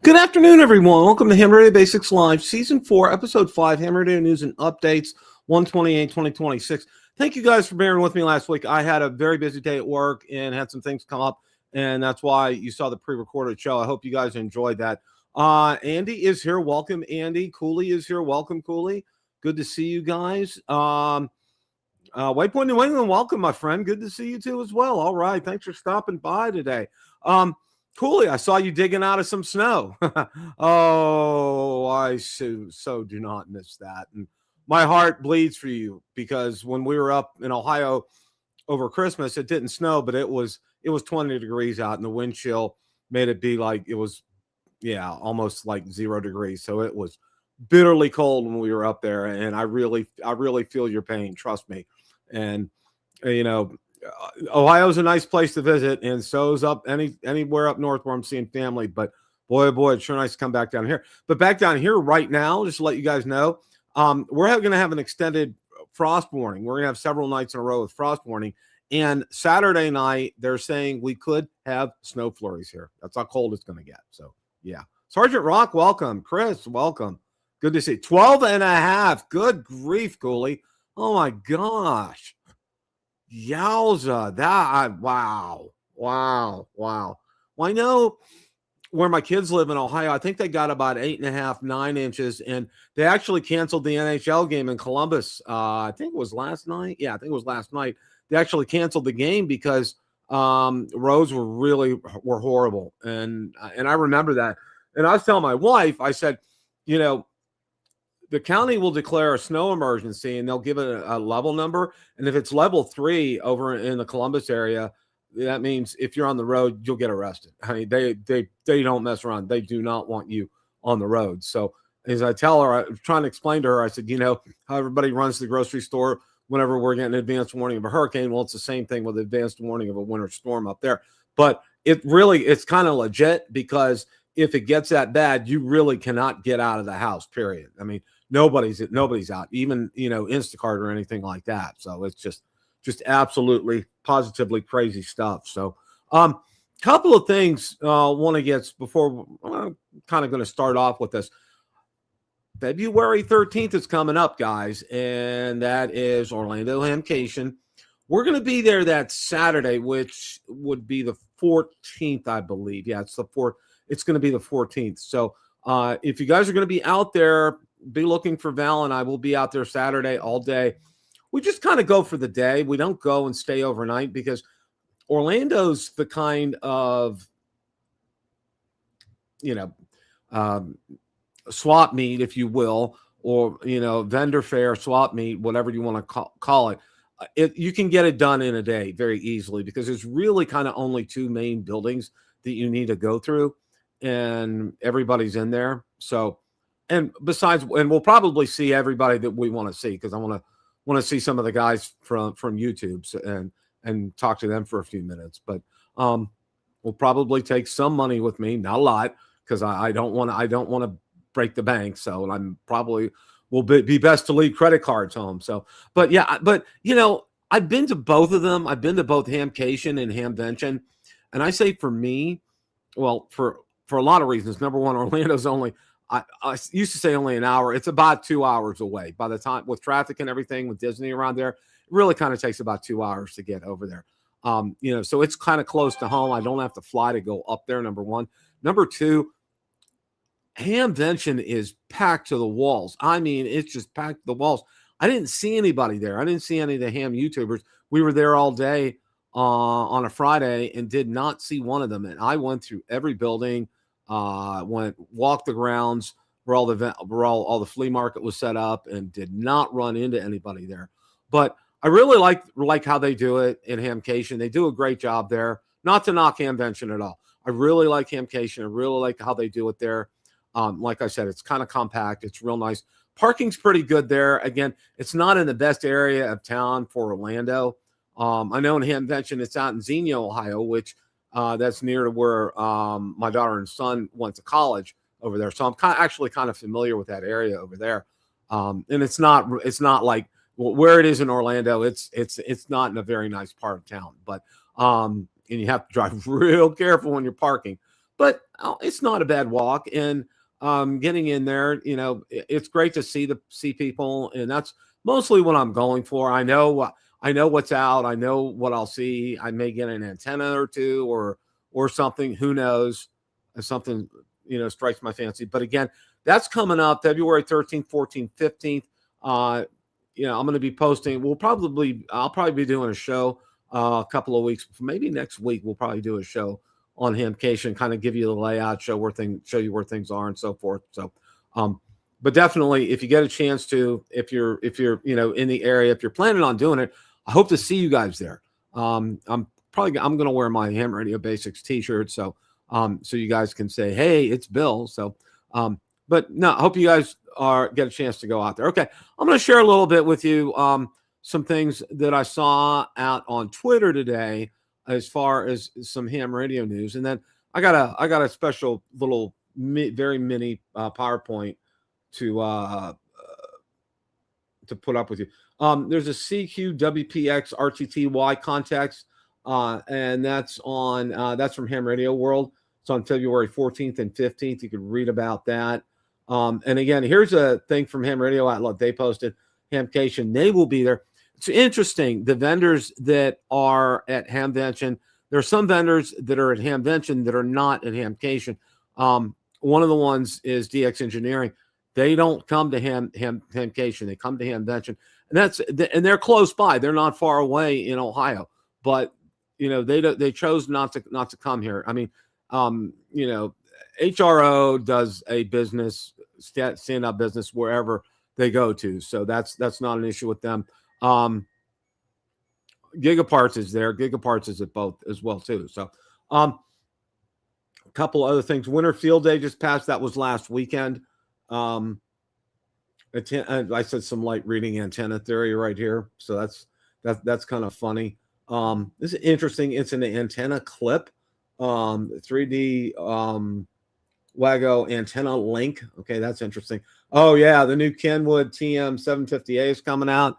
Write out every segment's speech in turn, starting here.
Good afternoon, everyone. Welcome to Ham Radio Basics Live, Season 4, Episode 5, Ham Radio News and Updates, 1/28/2026. Thank you guys for bearing with me last week. I had a very busy day at work and had some things come up, and that's why you saw the pre-recorded show. I hope you guys enjoyed that. Andy is here. Welcome, Andy. Cooley is here. Welcome, Cooley. Good to see you guys. Waypoint New England, welcome, my friend. Good to see you, too, as well. All right. Thanks for stopping by today. Cooley, I saw you digging out of some snow. Oh, I so do not miss that. And my heart bleeds for you because when we were up in Ohio over Christmas, it didn't snow, but it was 20 degrees out, and the wind chill made it be like it was, almost like 0 degrees. So it was bitterly cold when we were up there, and I really feel your pain. Trust me. And Ohio's a nice place to visit, and so's up anywhere up north where I'm seeing family. But boy, oh boy, it's sure nice to come back down here. But back down here right now, just to let you guys know, we're going to have an extended frost warning. We're going to have several nights in a row with frost warning. And Saturday night, they're saying we could have snow flurries here. That's how cold it's going to get. So, yeah. Sergeant Rock, welcome. Chris, welcome. Good to see you. 12 and a half. Good grief, Cooley. Oh, my gosh. Yowza, wow. Well, I know where my kids live in Ohio, I think they got about 8.5, 9 inches, and they actually canceled the NHL game in Columbus. I think it was last night. Yeah, I think it was last night. They actually canceled the game because roads were horrible, and I remember that. And I was telling my wife, I said, the county will declare a snow emergency, and they'll give it a level number. And if it's level 3 over in the Columbus area, that means if you're on the road, you'll get arrested. I mean, they don't mess around. They do not want you on the road. So as I tell her, I'm trying to explain to her, I said, how everybody runs the grocery store whenever we're getting an advanced warning of a hurricane. Well, it's the same thing with advanced warning of a winter storm up there. But it's kind of legit, because if it gets that bad, you really cannot get out of the house, period. I mean, nobody's out, even Instacart or anything like that. So it's just absolutely positively crazy stuff. So couple of things want to get before I'm kind of going to start off with this. February 13th is coming up, guys, and that is Orlando Hamcation. We're going to be there that Saturday, which would be the 14th, I believe. Yeah, it's going to be the 14th. So if you guys are going to be out there, be looking for Val, and I will be out there Saturday all day. We just kind of go for the day. We don't go and stay overnight, because Orlando's the kind of, swap meet, if you will, or, vendor fair, swap meet, whatever you want to call it. You can get it done in a day very easily, because there's really kind of only 2 main buildings that you need to go through, and everybody's in there. So, and besides, and we'll probably see everybody that we want to see, because I want to see some of the guys from YouTube and talk to them for a few minutes. But we'll probably take some money with me, not a lot, because I don't want to break the bank. So I'm probably will be best to leave credit cards home. So, but I've been to both of them. I've been to both Hamcation and Hamvention, and I say for me, well, for a lot of reasons. Number one, Orlando's only. I used to say only an hour. It's about 2 hours away. By the time, with traffic and everything, with Disney around there, it really kind of takes about 2 hours to get over there. So it's kind of close to home. I don't have to fly to go up there, number one. Number two, Hamvention is packed to the walls. I mean, it's just packed to the walls. I didn't see anybody there. I didn't see any of the ham YouTubers. We were there all day on a Friday and did not see one of them. And I went through every building, walked the grounds where all the flea market was set up, and did not run into anybody there. But I really like how they do it in Hamcation. They do a great job there. Not to knock Hamvention at all. I really like Hamcation. I really like how they do it there. Like I said, it's kind of compact. It's real nice. Parking's pretty good there. Again, it's not in the best area of town for Orlando. I know in Hamvention it's out in Xenia, Ohio, which that's near to where my daughter and son went to college over there. So I'm actually kind of familiar with that area over there. And it's not like where it is in Orlando. It's not in a very nice part of town, but and you have to drive real careful when you're parking. But it's not a bad walk. And getting in there, it's great to see people, and that's mostly what I'm going for. I know what's out. I know what I'll see. I may get an antenna or two or something. Who knows? If something strikes my fancy. But again, that's coming up February 13th, 14th, 15th. I'm going to be posting. I'll probably be doing a show a couple of weeks, maybe next week. We'll probably do a show on Hamcation, kind of give you the layout, show you where things are and so forth. So, but definitely if you get a chance to, if you're in the area, if you're planning on doing it, I hope to see you guys there. I'm going to wear my Ham Radio Basics t-shirt. So you guys can say, hey, it's Bill. So, but no, I hope you guys get a chance to go out there. Okay. I'm going to share a little bit with you, some things that I saw out on Twitter today, as far as some ham radio news. And then I got a special little very mini PowerPoint to put up with you. There's a CQ WPX RTTY context, and that's from Ham Radio World. It's on February 14th and 15th. You can read about that. And again, here's a thing from Ham Radio Outlet. They posted Hamcation. They will be there. It's interesting. The vendors that are at Hamvention, there are some vendors that are at Hamvention that are not at Hamcation. One of the ones is DX Engineering. They don't come to Hamcation. They come to Hamvention, and they're close by. They're not far away in Ohio, but they chose not to come here. I mean, HRO does a business stand-up business wherever they go to, so that's not an issue with them. Gigaparts is there. Gigaparts is at both as well too. So, a couple other things. Winter Field Day just passed. That was last weekend. I said some light reading antenna theory right here. So that's kind of funny. This is interesting. It's an antenna clip. 3D Wago antenna link. Okay, that's interesting. Oh yeah, the new Kenwood TM750A is coming out.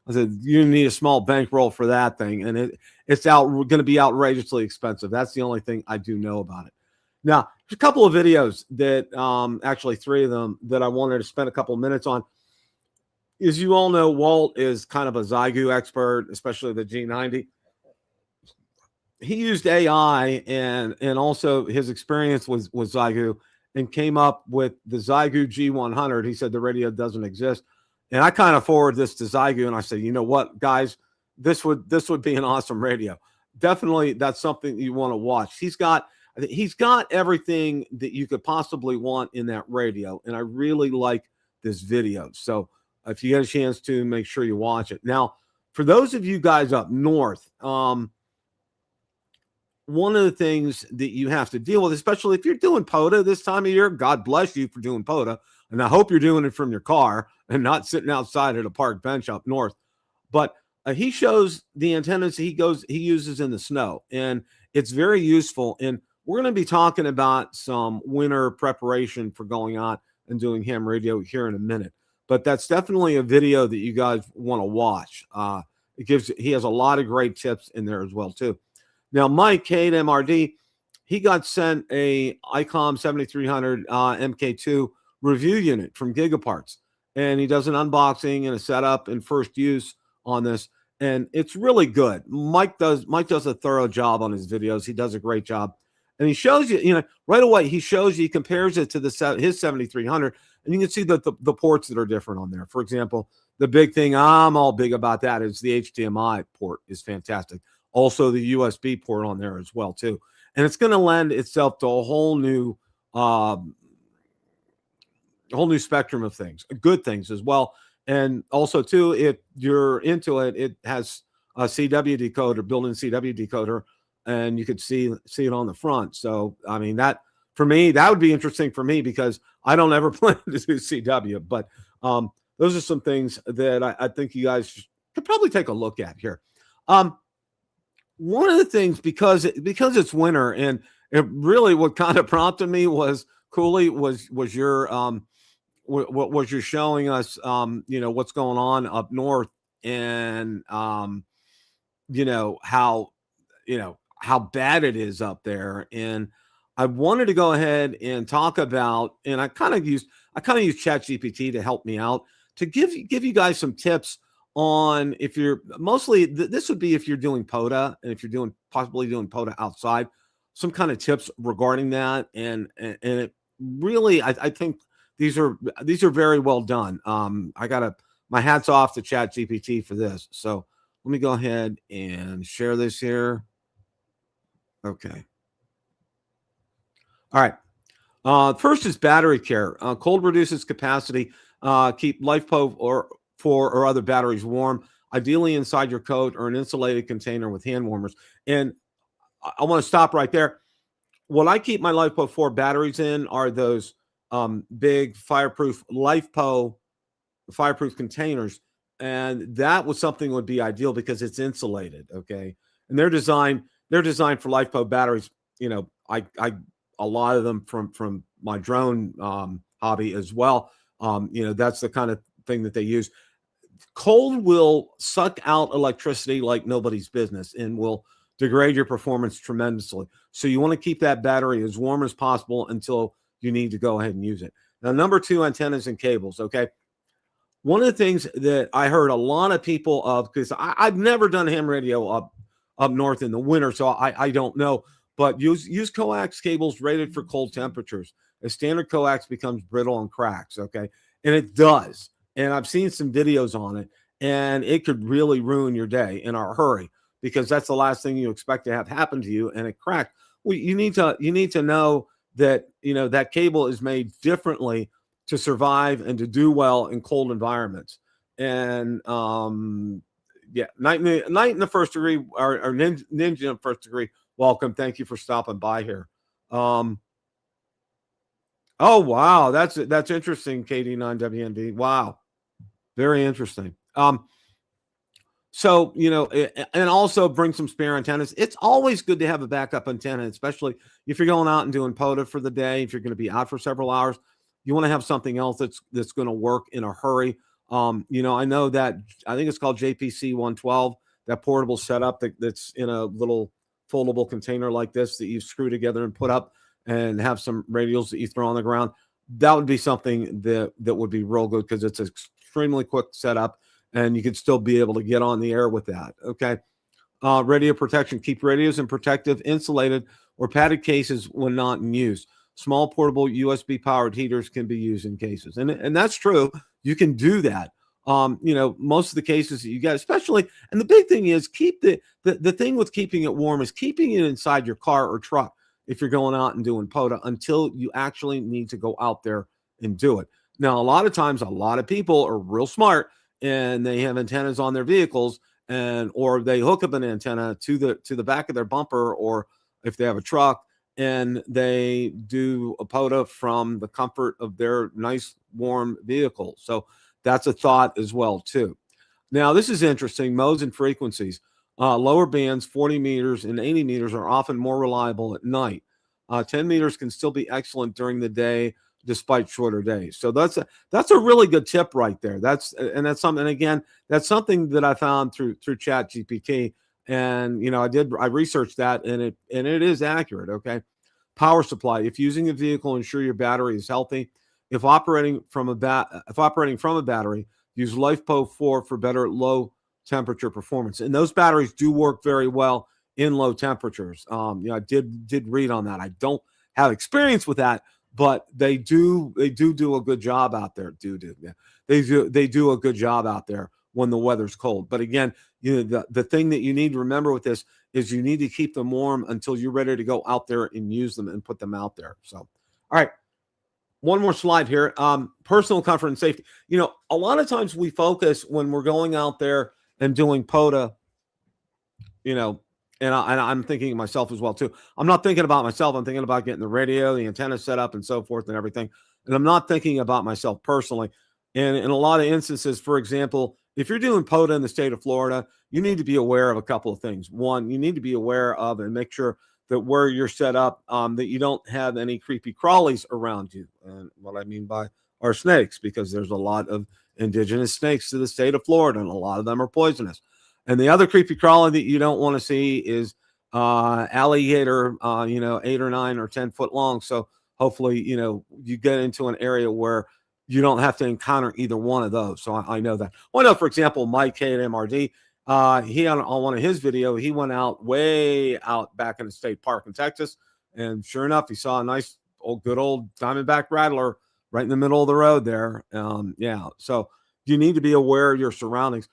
I said you need a small bankroll for that thing, and it's going to be outrageously expensive. That's the only thing I do know about it. Now, there's a couple of videos that, actually 3 of them, that I wanted to spend a couple of minutes on. As you all know, Walt is kind of a Xiegu expert, especially the G90. He used AI and also his experience was Xiegu, and came up with the Xiegu G100. He said the radio doesn't exist. And I kind of forwarded this to Xiegu, and I said, you know what, guys, this would be an awesome radio. Definitely, that's something you want to watch. He's got everything that you could possibly want in that radio, and I really like this video. So if you get a chance to, make sure you watch it. Now, for those of you guys up north, one of the things that you have to deal with, especially if you're doing POTA this time of year, God bless you for doing POTA, and I hope you're doing it from your car and not sitting outside at a park bench up north. But he shows the antennas he uses in the snow, and it's very useful. And we're going to be talking about some winter preparation for going out and doing ham radio here in a minute. But that's definitely a video that you guys want to watch. He has a lot of great tips in there as well too. Now, Mike K at MRD, he got sent a ICOM 7300 MK2 review unit from Gigaparts, and he does an unboxing and a setup and first use on this, and it's really good. Mike does a thorough job on his videos. He does a great job, and he shows you, right away. He shows you, he compares it to his 7300, and you can see that the ports that are different on there. For example, the big thing I'm all big about that is the HDMI port is fantastic. Also, the USB port on there as well too, and it's going to lend itself to a whole new spectrum of things, good things as well. And also too, if you're into it, it has a CW decoder, built-in CW decoder and you could see it on the front. So I mean, that for me, that would be interesting for me because I don't ever plan to do CW. But those are some things that I think you guys could probably take a look at here. One of the things, because it's winter, and it really, what kind of prompted me was, Cooley, was your what was you're showing us, what's going on up north, and how bad it is up there. And I wanted to go ahead and talk about, and I kind of used ChatGPT to help me out, to give you guys some tips on, if you're mostly, this would be if you're doing POTA, and if you're possibly doing POTA outside, some kind of tips regarding that. And it really, I think these are very well done. I got my hats off to ChatGPT for this. So let me go ahead and share this here. Okay. All right. First is battery care. Cold reduces capacity. Keep LifePo or other batteries warm, ideally inside your coat or an insulated container with hand warmers. And I want to stop right there. What I keep my LifePo 4 batteries in are those big fireproof LifePo fireproof containers. And that was something that would be ideal because it's insulated. Okay. And they're designed for LifePo batteries. I a lot of them from my drone hobby as well. That's the kind of thing that they use. Cold will suck out electricity like nobody's business and will degrade your performance tremendously. So you want to keep that battery as warm as possible until you need to go ahead and use it. Now, number 2, antennas and cables. Okay. One of the things that I heard a lot of people of, because I've never done ham radio up north in the winter, so I don't know, but use coax cables rated for cold temperatures. As standard coax becomes brittle and cracks. Okay. And it does. And I've seen some videos on it, and it could really ruin your day in a hurry, because that's the last thing you expect to have happen to you, and it cracked. Well, you need to know that, that cable is made differently to survive and to do well in cold environments. And night in the first degree, or ninja in the first degree. Welcome. Thank you for stopping by here. Oh wow, that's interesting. KD9WND. Wow. Very interesting. So, and also bring some spare antennas. It's always good to have a backup antenna, especially if you're going out and doing POTA for the day. If you're going to be out for several hours, you want to have something else that's going to work in a hurry. I know that, I think it's called JPC 112, that portable setup that's in a little foldable container like this that you screw together and put up, and have some radials that you throw on the ground. That would be something that would be real good, because it's extremely quick setup, and you could still be able to get on the air with that. Okay. Radio protection. Keep radios in protective, insulated, or padded cases when not in use. Small portable USB powered heaters can be used in cases. And that's true. You can do that. Most of the cases that you get, especially, and the big thing is, keep the thing with keeping it warm is keeping it inside your car or truck if you're going out and doing POTA, until you actually need to go out there and do it. Now, a lot of times, a lot of people are real smart, and they have antennas on their vehicles, or they hook up an antenna to the back of their bumper, or if they have a truck, and they do a POTA from the comfort of their nice warm vehicle. So that's a thought as well too. Now, this is interesting. Modes and frequencies. Lower bands, 40 meters and 80 meters, are often more reliable at night. 10 meters can still be excellent during the day, despite shorter days. So that's a really good tip right there. That's something. And again, that's something that I found through ChatGPT. And I researched that, and it is accurate. Okay. Power supply. If using a vehicle, ensure your battery is healthy. If operating from a battery, use LifePo 4 for better low temperature performance. And those batteries do work very well in low temperatures. I did read on that. I don't have experience with that, but they do a good job out there. They do a good job out there when the weather's cold. But again, the thing that you need to remember with this is you need to keep them warm until you're ready to go out there and use them and put them out there. So, all right. One more slide here. Personal comfort and safety. A lot of times we focus when we're going out there and doing POTA, and I'm thinking of myself as well too. I'm not thinking about myself. I'm thinking about getting the radio, the antenna set up, and so forth and everything. And I'm not thinking about myself personally. And in a lot of instances, for example, if you're doing POTA in the state of Florida, you need to be aware of a couple of things. One, you need to be aware of and make sure that where you're set up, that you don't have any creepy crawlies around you. And what I mean by are snakes, because there's a lot of indigenous snakes to the state of Florida, and a lot of them are poisonous. And the other creepy crawly that you don't want to see is alligator, 8 or 9 or 10 foot long. So hopefully, you get into an area where you don't have to encounter either one of those. So I know that. Well, I know, for example, Mike K at MRD, he on one of his video, he went out way out back in the state park in Texas. And sure enough, he saw a nice good old diamondback rattler right in the middle of the road there. So you need to be aware of your surroundings.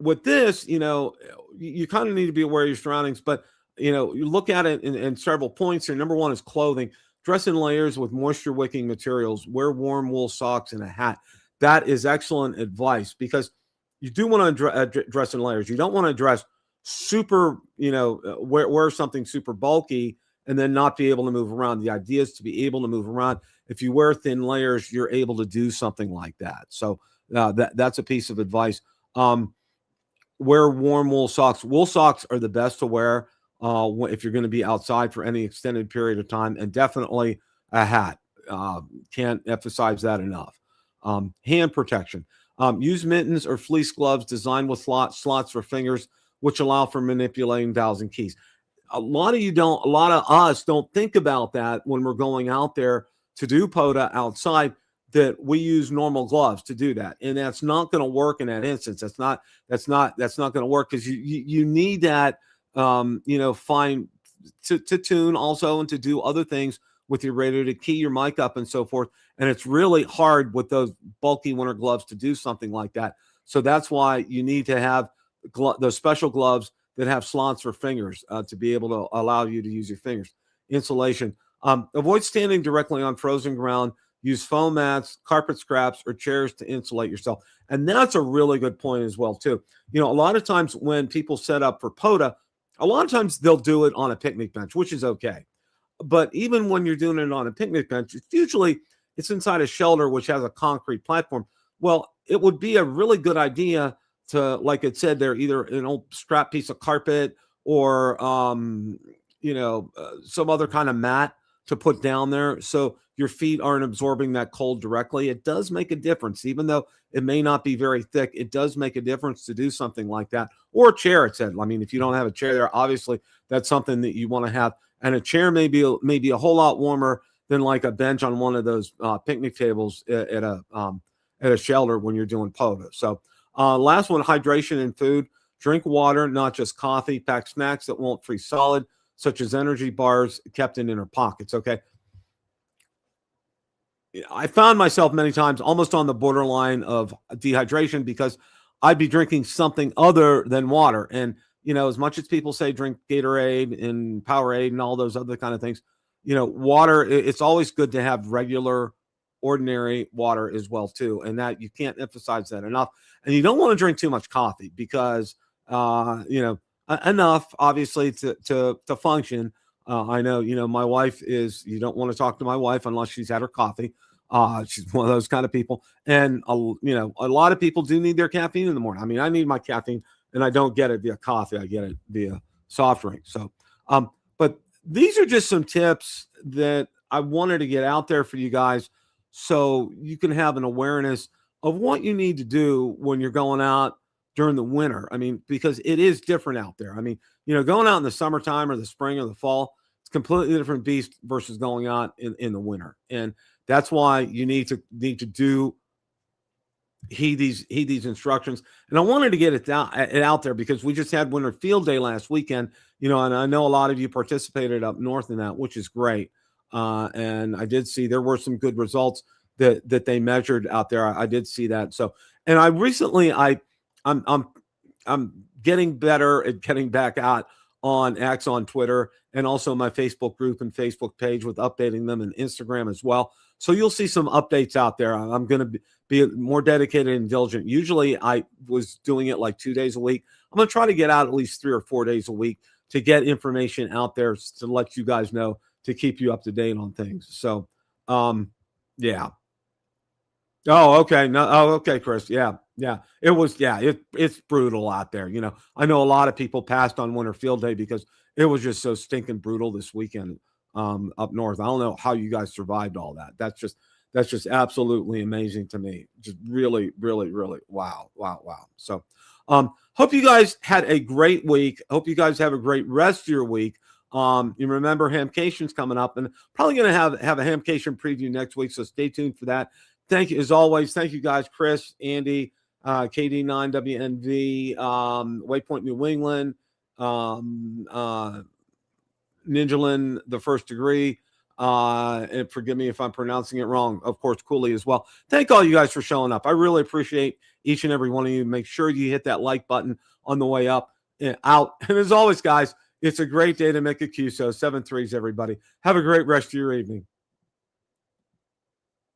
With this, you kind of need to be aware of your surroundings, but, you look at it in several points here. Number one is clothing. Dress in layers with moisture wicking materials. Wear warm wool socks and a hat. That is excellent advice, because you do want to dress in layers. You don't want to dress super, wear something super bulky and then not be able to move around. The idea is to be able to move around. If you wear thin layers, you're able to do something like that. So that's a piece of advice. Wear warm wool socks. Wool socks are the best to wear if you're going to be outside for any extended period of time, and definitely a hat. Can't emphasize that enough. Hand protection. Use mittens or fleece gloves designed with slots for fingers, which allow for manipulating dials and keys. A lot of us don't think about that when we're going out there to do POTA outside, that we use normal gloves to do that. And that's not going to work in that instance. That's not going to work, because you need that, fine to tune also, and to do other things with your radio, to key your mic up and so forth. And it's really hard with those bulky winter gloves to do something like that. So that's why you need to have those special gloves that have slots for fingers to be able to allow you to use your fingers. Insulation. Avoid standing directly on frozen ground. Use foam mats, carpet scraps, or chairs to insulate yourself. And that's a really good point as well, too. A lot of times when people set up for POTA, a lot of times they'll do it on a picnic bench, which is okay. But even when you're doing it on a picnic bench, it's inside a shelter which has a concrete platform. Well, it would be a really good idea to, like it said there, either an old scrap piece of carpet or, some other kind of mat to put down there, so your feet aren't absorbing that cold directly. It does make a difference, even though it may not be very thick. It does make a difference to do something like that. Or a chair, it said. I mean, if you don't have a chair there, obviously that's something that you want to have. And a chair may be a whole lot warmer than like a bench on one of those picnic tables at a shelter when you're doing POTA. So last one, hydration and food. Drink water, not just coffee. Pack snacks that won't freeze solid, such as energy bars kept in inner pockets. Okay. I found myself many times almost on the borderline of dehydration, because I'd be drinking something other than water. And, as much as people say drink Gatorade and Powerade and all those other kind of things, water, it's always good to have regular, ordinary water as well, too. And that you can't emphasize that enough. And you don't want to drink too much coffee, because, enough, obviously, to function. I know, my wife you don't want to talk to my wife unless she's had her coffee. She's one of those kind of people. And, a lot of people do need their caffeine in the morning. I mean, I need my caffeine, and I don't get it via coffee. I get it via soft drink. So, but these are just some tips that I wanted to get out there for you guys, so you can have an awareness of what you need to do when you're going out during the winter. I mean, because it is different out there. I mean, going out in the summertime or the spring or the fall, it's completely different beast versus going out in the winter. And that's why you need to heed these instructions. And I wanted to get it out there, because we just had Winter Field Day last weekend, and I know a lot of you participated up north in that, which is great. And I did see there were some good results that they measured out there. I did see that. So, and I recently, I'm getting better at getting back out on X on Twitter, and also my Facebook group and Facebook page, with updating them, and Instagram as well. So you'll see some updates out there. I'm going to be more dedicated and diligent. Usually I was doing it like 2 days a week. I'm going to try to get out at least 3 or 4 days a week to get information out there to let you guys know, to keep you up to date on things. So, yeah. Oh, okay. No, oh, okay, Chris. Yeah. It was, it's brutal out there. You know, I know a lot of people passed on Winter Field Day because it was just so stinking brutal this weekend up north. I don't know how you guys survived all that. That's just absolutely amazing to me. Just really, really, really wow. So hope you guys had a great week. Hope you guys have a great rest of your week. You remember Hamcation's coming up, and probably going to have a Hamcation preview next week, so stay tuned for that. Thank you, as always. Thank you guys, Chris, Andy, KD9WNV, Waypoint New England, Ninjalin, the First Degree, and forgive me if I'm pronouncing it wrong. Of course, Cooley as well. Thank all you guys for showing up. I really appreciate each and every one of you. Make sure you hit that like button on the way up and out. And as always, guys, it's a great day to make a QSO. 7 3s, everybody. Have a great rest of your evening.